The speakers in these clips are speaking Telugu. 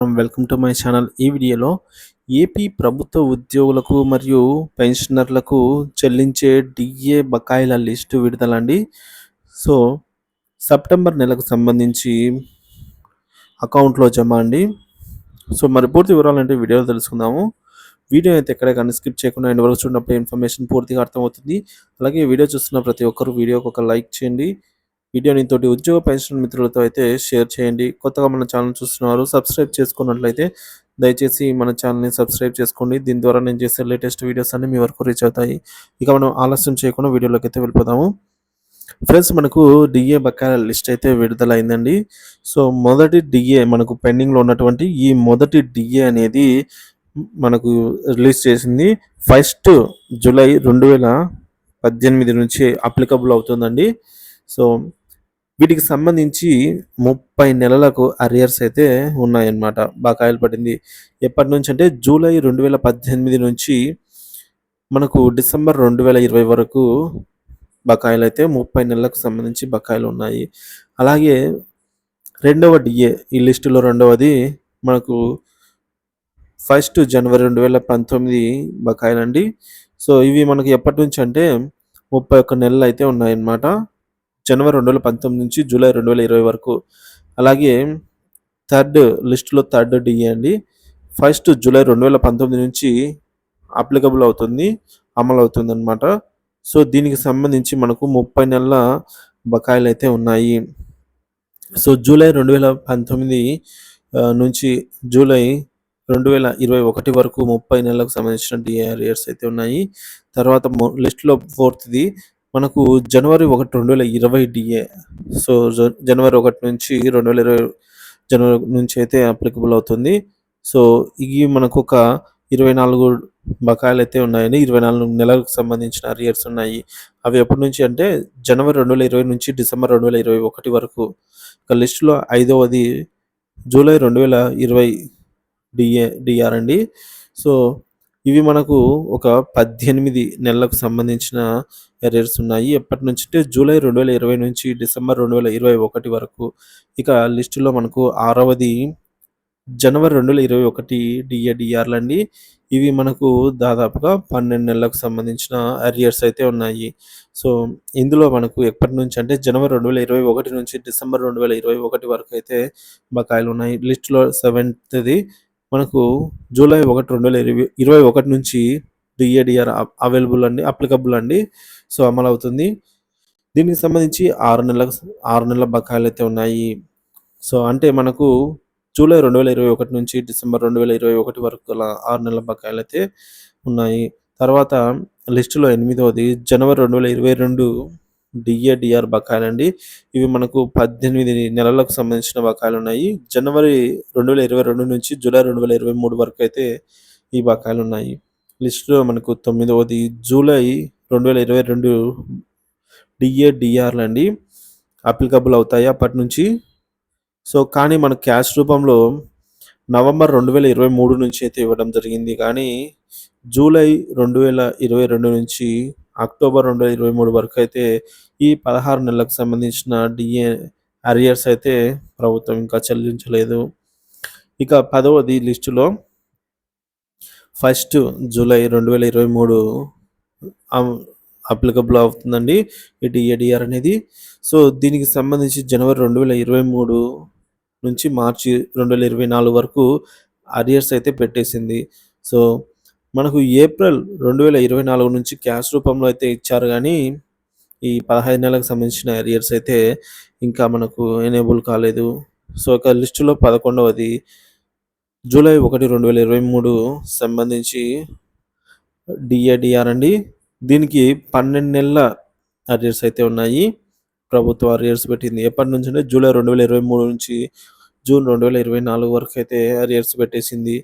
Welcome to my channel. ఈ వీడియోలో ఏపీ ప్రభుత్వ ఉద్యోగులకు మరియు పెన్షనర్లకు చెల్లించే డిఏ బకాయిల లిస్టు విడుదల అండి. సో సెప్టెంబర్ నెలకు సంబంధించి అకౌంట్లో జమ అండి. సో మరి పూర్తి వివరాలంటే వీడియోలో తెలుసుకుందాము. వీడియో అయితే ఎక్కడ కానీ స్కిప్ చేయకుండా ఎండ్ వరకు చూడనప్పుడు ఇన్ఫర్మేషన్ పూర్తిగా అర్థమవుతుంది. అలాగే వీడియో చూస్తున్న ప్రతి ఒక్కరు వీడియోకి ఒక లైక్ చేయండి. వీడియోని తోటి ఉద్యోగ పెన్షన్ మిత్రులతో అయితే షేర్ చేయండి. కొత్తగా మన ఛానల్ చూస్తున్నారు సబ్స్క్రైబ్ చేసుకున్నట్లయితే దయచేసి మన ఛానల్ని సబ్స్క్రైబ్ చేసుకోండి. దీని ద్వారా నేను చేసే లేటెస్ట్ వీడియోస్ అన్ని మీ వరకు రీచ్ అవుతాయి. ఇక మనం ఆలస్యం చేయకుండా వీడియోలోకి అయితే వెళ్ళిపోదాము. ఫ్రెండ్స్, మనకు డిఏ బకాయిల లిస్ట్ అయితే విడుదలైందండి. సో మొదటి డిఏ మనకు పెండింగ్లో ఉన్నటువంటి ఈ మొదటి డిఏ అనేది మనకు రిలీజ్ చేసింది 1 జూలై 2018 నుంచి అప్లికబుల్ అవుతుందండి. సో వీటికి సంబంధించి 30 నెలలకు అరియర్స్ అయితే ఉన్నాయన్నమాట. బకాయిలు పడింది ఎప్పటి నుంచి అంటే జూలై 2018 నుంచి మనకు డిసెంబర్ 2020 వరకు బకాయిలు అయితే 30 నెలలకు సంబంధించి బకాయిలు ఉన్నాయి. అలాగే రెండవ డిఏ ఈ లిస్టులో రెండవది మనకు 1 జనవరి 2019 బకాయిలండి. సో ఇవి మనకి ఎప్పటి నుంచి అంటే 31 నెలలు అయితే ఉన్నాయన్నమాట. జనవరి 2019 నుంచి జూలై 2020 వరకు. అలాగే లిస్టులో థర్డ్ డిఏ అండి 1 జూలై 2019 నుంచి అప్లికబుల్ అవుతుంది, అమలు అవుతుంది అనమాట. సో దీనికి సంబంధించి మనకు 30 నెలల బకాయిలు అయితే ఉన్నాయి. సో జూలై 2019 నుంచి జూలై 2021 వరకు 30 నెలలకు సంబంధించిన డిఏ అరియర్స్ అయితే ఉన్నాయి. తర్వాత లిస్టులో ఫోర్త్ది మనకు జనవరి 1, 2020 డిఏ. సో జనవరి 1 నుంచి 2020 జనవరి నుంచి అయితే అప్లికబుల్ అవుతుంది. సో ఇవి మనకు ఒక 24 బకాయిలు అయితే ఉన్నాయండి. 24 నెలలకు సంబంధించిన అరియర్స్ ఉన్నాయి. అవి ఎప్పటి నుంచి అంటే జనవరి 2020 నుంచి డిసెంబర్ 2021 వరకు. ఒక లిస్టులో 5వది జూలై 2020 డిఆర్ అండి. సో ఇవి మనకు ఒక 18 నెలలకు సంబంధించిన అరియర్స్ ఉన్నాయి. ఎప్పటి నుంచి అంటే జూలై 2020 నుంచి డిసెంబర్ 2021 వరకు. ఇక లిస్టులో మనకు 6వది జనవరి 2021 డిఆర్లు అండి. ఇవి మనకు దాదాపుగా 12 నెలలకు సంబంధించిన అరియర్స్ అయితే ఉన్నాయి. సో ఇందులో మనకు ఎప్పటి నుంచి అంటే జనవరి 2021 నుంచి డిసెంబర్ 2021 వరకు అయితే బకాయిలు ఉన్నాయి. లిస్టులో 7థది మనకు జూలై 1, 2021 నుంచి డిఆర్ అవైలబుల్ అండి, అప్లికబుల్ అండి. సో అమలు అవుతుంది. దీనికి సంబంధించి 6 నెలల బకాయిలు అయితే ఉన్నాయి. సో అంటే మనకు జూలై 2021 నుంచి డిసెంబర్ 2021 వరకు గల 6 నెలల బకాయిలు అయితే ఉన్నాయి. తర్వాత లిస్టులో 8వది జనవరి 2022 డిఆర్ బకాయిలండి. ఇవి మనకు 18 నెలలకు సంబంధించిన బకాయిలు ఉన్నాయి. జనవరి 2022 నుంచి జూలై 2023 వరకు అయితే ఈ బకాయిలు ఉన్నాయి. లిస్టులో మనకు 9వది జూలై 2022 డిఆర్లు అండి, అప్లికబుల్ అవుతాయి అప్పటి నుంచి. సో కానీ మన క్యాష్ రూపంలో నవంబర్ 2023 నుంచి అయితే ఇవ్వడం జరిగింది. కానీ జూలై 2022 నుంచి అక్టోబర్ 2023 వరకు అయితే ఈ 16 నెలలకు సంబంధించిన డిఏ అరియర్స్ అయితే ప్రభుత్వం ఇంకా చెల్లించలేదు. ఇక 10వది లిస్టులో 1 జూలై 2023 అప్లికబుల్ అవుతుందండి ఈ డిఆర్ అనేది. సో దీనికి సంబంధించి జనవరి 2023 నుంచి మార్చి 2024 వరకు అరియర్స్ అయితే పెట్టేసింది. సో మనకు ఏప్రిల్ 2024 నుంచి క్యాష్ రూపంలో అయితే ఇచ్చారు. కానీ ఈ 15 నెలలకు సంబంధించిన అరియర్స్ అయితే ఇంకా మనకు ఎనేబుల్ కాలేదు. సో ఒక లిస్టులో 11వది జూలై 1, 2023 సంబంధించి డిఆర్ అండి. దీనికి 12 నెలల అరియర్స్ అయితే ఉన్నాయి. ప్రభుత్వ అరియర్స్ పెట్టింది ఎప్పటి నుంచి అంటే జూలై 2023 నుంచి జూన్ 2024 వరకు అయితే అరియర్స్ పెట్టేసింది.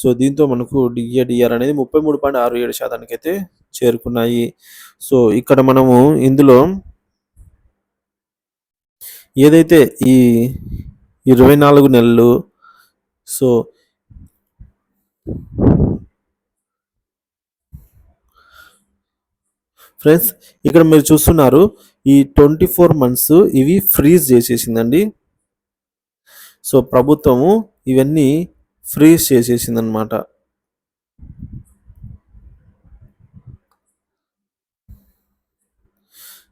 సో దీంతో మనకు డిఆర్ అనేది 33.67% అయితే చేరుకున్నాయి. సో ఇక్కడ మనము ఇందులో ఏదైతే ఈ 24 నెలలు సో ఫ్రెండ్స్, ఇక్కడ మీరు చూస్తున్నారు ఈ 24 మంత్స్ ఇవి ఫ్రీజ్ చేసేసిందండి. సో ప్రభుత్వము ఇవన్నీ ఫ్రీజ్ చేసేసిందనమాట.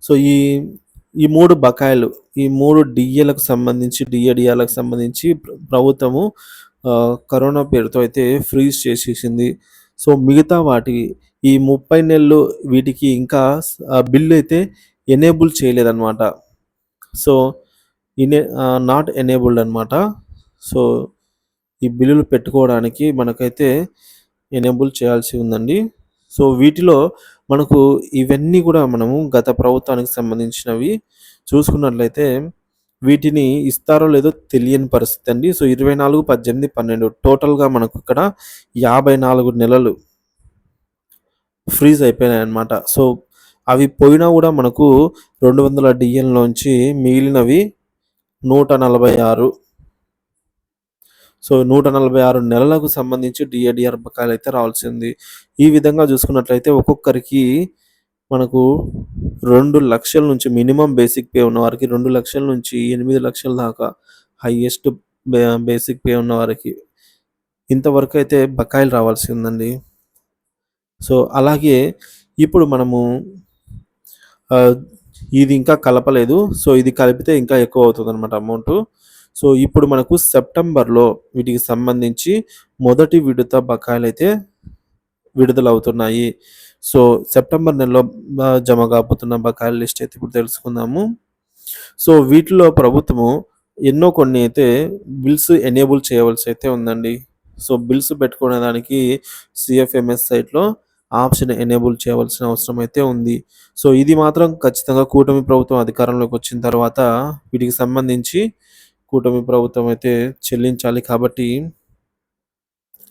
సో, ఈ 3 బకాయిలు, ఈ 3 డీఏలకు సంబంధించి, డీఏ, డిఆర్‌లకు సంబంధించి ప్రభుత్వము కరోనా పేరుతో అయితే ఫ్రీజ్ చేసేసింది. సో, మిగతా వాటి ఈ 30 నెలలు వీటికి ఇంకా బిల్ అయితే ఎనేబుల్ చేయలేదనమాట. సో, నాట్ ఎనేబుల్డ్ అనమాట. సో, ఈ బిల్లులు పెట్టుకోవడానికి మనకైతే ఎనేబుల్ చేయాల్సి ఉందండి. సో, వీటిలో మనకు ఇవన్నీ కూడా మనము గత ప్రభుత్వానికి సంబంధించినవి చూసుకున్నట్లయితే వీటిని ఇస్తారో లేదో తెలియని పరిస్థితి అండి. సో, 24, 18, 12 టోటల్‌గా మనకు ఇక్కడ 54 నెలలు ఫ్రీజ్ అయిపోయినాయన్నమాట. సో, అవి పోయినా కూడా మనకు 200 డీఎల్‌లోంచి మిగిలినవి 146. సో, 146 నెలలకు సంబంధించి డీఏ, డిఆర్ బకాయిలైతే రావాల్సింది. ఈ విధంగా చూసుకున్నట్లయితే ఒక్కొక్కరికి మనకు 2,00,000 నుంచి మినిమమ్ బేసిక్ పే ఉన్నవారికి 2,00,000 నుంచి 8,00,000 దాకా హైయెస్ట్ బేసిక్ పే ఉన్నవారికి ఇంతవరకైతే బకాయిలు రావాల్సి ఉందండి. సో, అలాగే ఇప్పుడు మనము ఆహ్, ఇది ఇంకా కలపలేదు. సో, ఇది కలిపితే ఇంకా ఎక్కువ అవుతుందనమాట అమౌంటు. సో, ఇప్పుడు మనకు సెప్టెంబర్‌లో వీటికి సంబంధించి మొదటి విడత బకాయిలైతే విడుదలవుతున్నాయి. సో, సెప్టెంబర్ నెలలో జమ కాబోతున్న బకాయిల లిస్ట్ అయితే ఇప్పుడు తెలుసుకుందాము. సో, వీటిలో ప్రభుత్వము కొన్ని అయితే బిల్స్ ఎనేబుల్ చేయవలసి అయితే ఉందండి. సో, బిల్స్ పెట్టుకునే దానికి సీఎఫ్ఎంఎస్ సైట్‌లో ఆప్షన్ ఎనేబుల్ చేయవలసిన అవసరం అయితే ఉంది. సో, ఇది మాత్రం ఖచ్చితంగా కూటమి ప్రభుత్వం అధికారంలోకి వచ్చిన తర్వాత వీటికి సంబంధించి కూటమి ప్రభుత్వం అయితే చెల్లించాలి కాబట్టి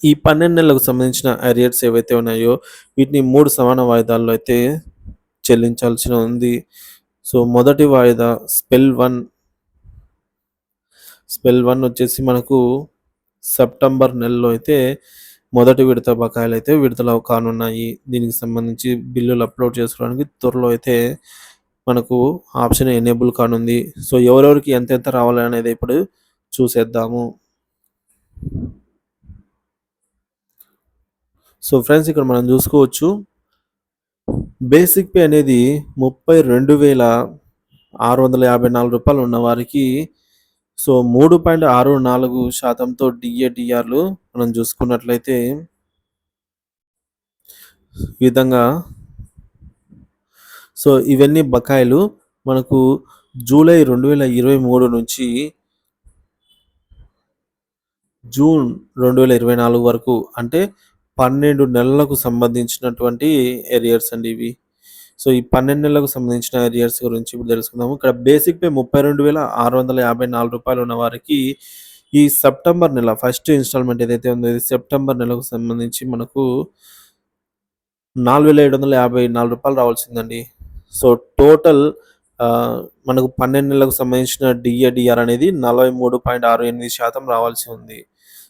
ఈ 12 నెలలకు సంబంధించిన అరియర్స్ ఏవైతే ఉన్నాయో వీటిని 3 సమాన వాయిదాల్లో అయితే చెల్లించాల్సిన ఉంది. సో, మొదటి వాయిదా స్పెల్ 1 వచ్చేసి మనకు సెప్టెంబర్ నెలలో అయితే మొదటి విడత బకాయిలైతే విడుదల కానున్నాయి. దీనికి సంబంధించి బిల్లులు అప్లోడ్ చేసుకోవడానికి త్వరలో అయితే మనకు ఆప్షన్ ఎనేబుల్ కానుంది. సో, ఎవరెవరికి ఎంతెంత రావాలి అనేది ఇప్పుడు చూసేద్దాము. సో, ఫ్రెండ్స్ ఇక్కడ మనం చూసుకోవచ్చు. బేసిక్ పే అనేది రూ. 32,654 ఉన్నవారికి సో, 3.64%తో డీఏ, డిఆర్‌లు మనం చూసుకున్నట్లయితే ఈ విధంగా సో, ఇవన్నీ బకాయిలు మనకు జూలై 2023 నుంచి జూన్ 2024 వరకు అంటే 12 నెలలకు సంబంధించినటువంటి అరియర్స్ అండి ఇవి. సో, ఈ 12 నెలలకు సంబంధించిన అరియర్స్ గురించి ఇప్పుడు తెలుసుకుందాము. ఇక్కడ బేసిక్ పే రూ. 32,654 ఉన్న వారికి ఈ సెప్టెంబర్ నెల ఫస్ట్ ఇన్‌స్టాల్‌మెంట్ ఏదైతే ఉందో ఇది సెప్టెంబర్ నెలకు సంబంధించి మనకు రూ. 4,754 రావాల్సిందండి. సో, టోటల్ మనకు 12 నెలలకు సంబంధించిన డీఏ, డిఆర్ అనేది 43.68% రావాల్సి ఉంది.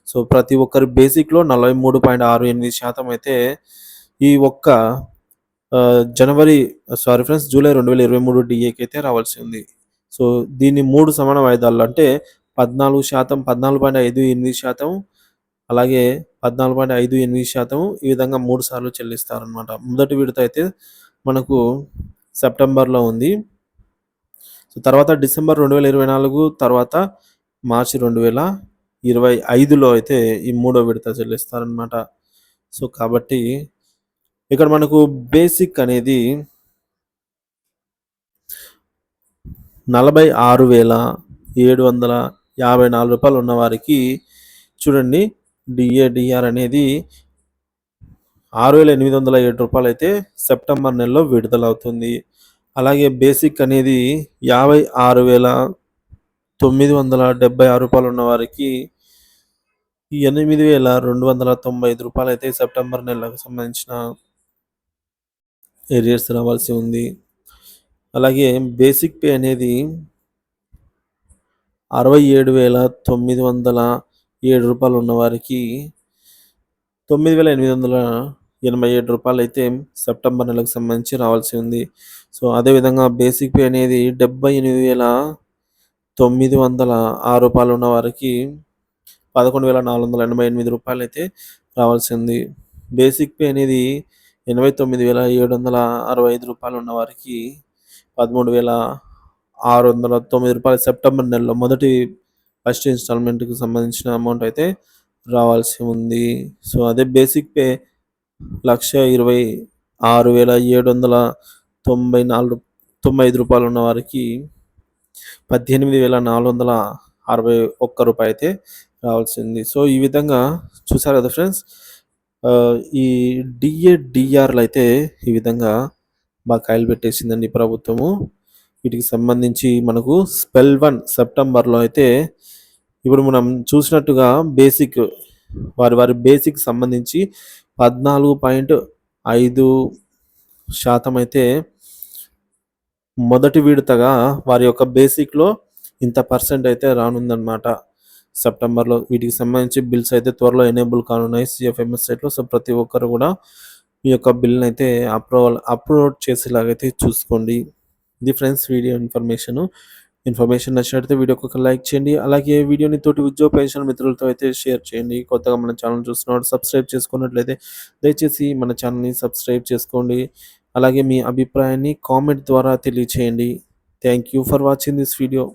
సో, ప్రతి ఒక్కరి బేసిక్‌లో 43.68% అయితే ఈ ఒక్క జూలై 2023 డీఏకి అయితే రావాల్సి ఉంది. సో, దీన్ని 3 సమాన వాయిదాల్లో అంటే 14%, 14.58% అలాగే 14.58% ఈ విధంగా 3 సార్లు చెల్లిస్తారనమాట. మొదటి విడత అయితే మనకు సెప్టెంబర్‌లో ఉంది. సో, తర్వాత డిసెంబర్ 2024 తర్వాత మార్చి 2025లో అయితే ఈ మూడో విడత చెల్లిస్తారనమాట. సో, కాబట్టి ఇక్కడ మనకు బేసిక్ అనేది రూ. 46,754 ఉన్నవారికి చూడండి డీఏ, డిఆర్ అనేది రూ. 6,807 అయితే సెప్టెంబర్ నెలలో విడుదలవుతుంది. అలాగే బేసిక్ అనేది రూ. 56,976 ఉన్నవారికి రూ. 8,295 అయితే సెప్టెంబర్ నెలకు సంబంధించిన ఏరియర్స్ రావాల్సి ఉంది. అలాగే బేసిక్ పే అనేది రూ. 67,907 ఉన్నవారికి రూ. 9,887 అయితే సెప్టెంబర్ నెలకు సంబంధించి రావాల్సి ఉంది. సో, అదేవిధంగా బేసిక్ పే అనేది రూ. 78,906 ఉన్నవారికి రూ. 11,488 అయితే రావాల్సింది. బేసిక్ పే అనేది రూ. 89,765 ఉన్న వారికి రూ. 13,609 సెప్టెంబర్ నెలలో ఫస్ట్ ఇన్‌స్టాల్‌మెంట్‌కి సంబంధించిన అమౌంట్ అయితే రావాల్సి ఉంది. సో, అదే బేసిక్ పే రూ. 1,26,794 ఉన్న వారికి రూ. 18,461 అయితే రావాల్సింది. సో, ఈ విధంగా చూసారు కదా ఫ్రెండ్స్. ఈ డిఏ, డిఆర్‌లు అయితే ఈ విధంగా బకాయిలు పెట్టేసిందండి ప్రభుత్వము. వీటికి సంబంధించి మనకు స్పెల్ 1 సెప్టెంబర్‌లో అయితే ఇప్పుడు మనం చూసినట్టుగా వారి బేసిక్ సంబంధించి 14.5% అయితే మొదటి విడతగా వారి యొక్క బేసిక్‌లో ఇంత పర్సెంట్ అయితే రానుందనమాట సెప్టెంబర్‌లో. వీటికి సంబంధించి బిల్స్ అయితే త్వరలో ఎనేబుల్ కానున్నాయి సీఎఫ్ఎంఎస్ సైట్‌లో. సో, ప్రతి ఒక్కరు కూడా మీ యొక్క బిల్‌ని అయితే అప్లోడ్ చేసేలాగైతే చూసుకోండి. ఇది ఫ్రెండ్స్ వీడియో ఇన్ఫర్మేషన్ నచ్చినట్లయితే వీడియోకి ఒక లైక్ చేయండి. అలాగే వీడియోని తోటి ఉద్యోగ పెన్షన్ మిత్రులతో అయితే షేర్ చేయండి. కొత్తగా మన ఛానల్ చూస్తున్నవారు సబ్స్క్రైబ్ చేసుకున్నట్లయితే దయచేసి మన ఛానల్‌ని సబ్స్క్రైబ్ చేసుకోండి. అలాగే మీ అభిప్రాయాన్ని కామెంట్ ద్వారా తెలియచేయండి. Thank you for watching this video.